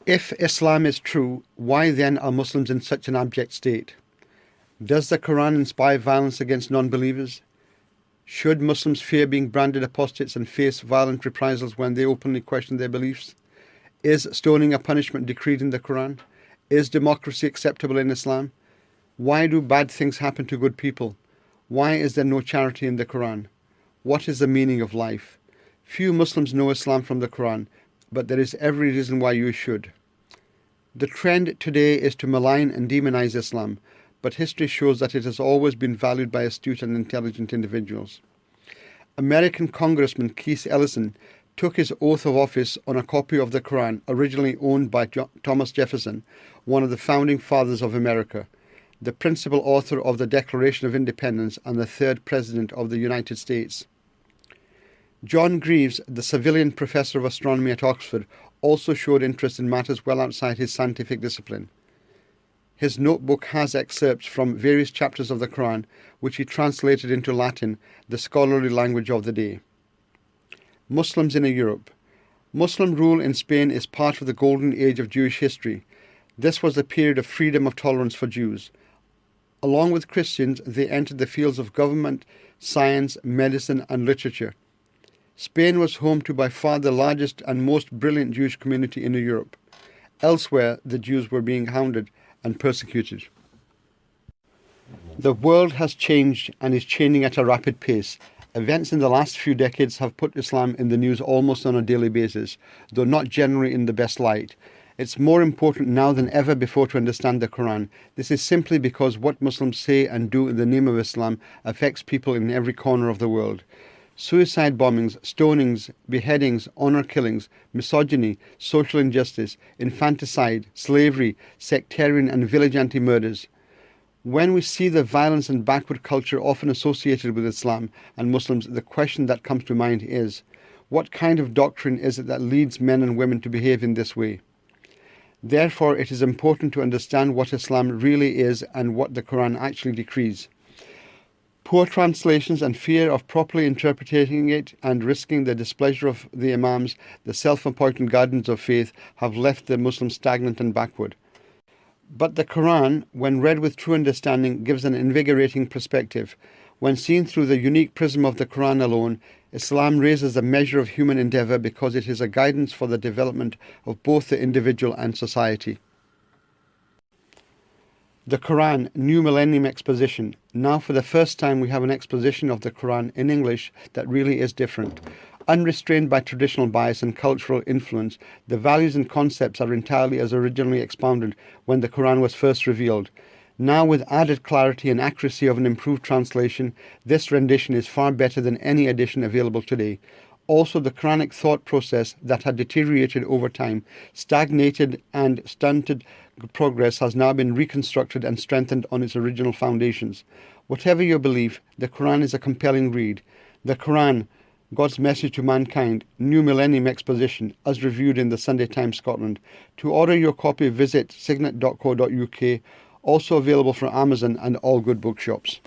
If Islam is true, why then are Muslims in such an abject state? Does the Quran inspire violence against non-believers? Should Muslims fear being branded apostates and face violent reprisals when they openly question their beliefs? Is stoning a punishment decreed in the Quran? Is democracy acceptable in Islam? Why do bad things happen to good people? Why is there no charity in the Quran? What is the meaning of life? Few Muslims know Islam from the Quran, but there is every reason why you should. The trend today is to malign and demonize Islam, but history shows that it has always been valued by astute and intelligent individuals. American Congressman Keith Ellison took his oath of office on a copy of the Quran originally owned by Thomas Jefferson, one of the founding fathers of America, the principal author of the Declaration of Independence and the third President of the United States. John Greaves, the civilian professor of astronomy at Oxford, also showed interest in matters well outside his scientific discipline. His notebook has excerpts from various chapters of the Quran, which he translated into Latin, the scholarly language of the day. Muslims in Europe. Muslim rule in Spain is part of the golden age of Jewish history. This was a period of freedom of tolerance for Jews. Along with Christians, they entered the fields of government, science, medicine, and literature. Spain was home to by far the largest and most brilliant Jewish community in Europe. Elsewhere, the Jews were being hounded and persecuted. The world has changed and is changing at a rapid pace. Events in the last few decades have put Islam in the news almost on a daily basis, though not generally in the best light. It's more important now than ever before to understand the Quran. This is simply because what Muslims say and do in the name of Islam affects people in every corner of the world. Suicide bombings, stonings, beheadings, honor killings, misogyny, social injustice, infanticide, slavery, sectarian and vigilante murders. When we see the violence and backward culture often associated with Islam and Muslims, the question that comes to mind is, what kind of doctrine is it that leads men and women to behave in this way? Therefore, it is important to understand what Islam really is and what the Quran actually decrees. Poor translations and fear of properly interpreting it and risking the displeasure of the Imams, the self-appointed guardians of faith, have left the Muslims stagnant and backward. But the Quran, when read with true understanding, gives an invigorating perspective. When seen through the unique prism of the Quran alone, Islam raises the measure of human endeavour because it is a guidance for the development of both the individual and society. The Quran, New Millennium Exposition. Now for the first time we have an exposition of the Quran in English that really is different. Unrestrained by traditional bias and cultural influence, the values and concepts are entirely as originally expounded when the Quran was first revealed. Now with added clarity and accuracy of an improved translation, this rendition is far better than any edition available today. Also, the Quranic thought process that had deteriorated over time, stagnated and stunted progress has now been reconstructed and strengthened on its original foundations. Whatever your belief, the Quran is a compelling read. The Quran, God's Message to Mankind, New Millennium Exposition, as reviewed in the Sunday Times Scotland. To order your copy, visit signet.co.uk, also available from Amazon and all good bookshops.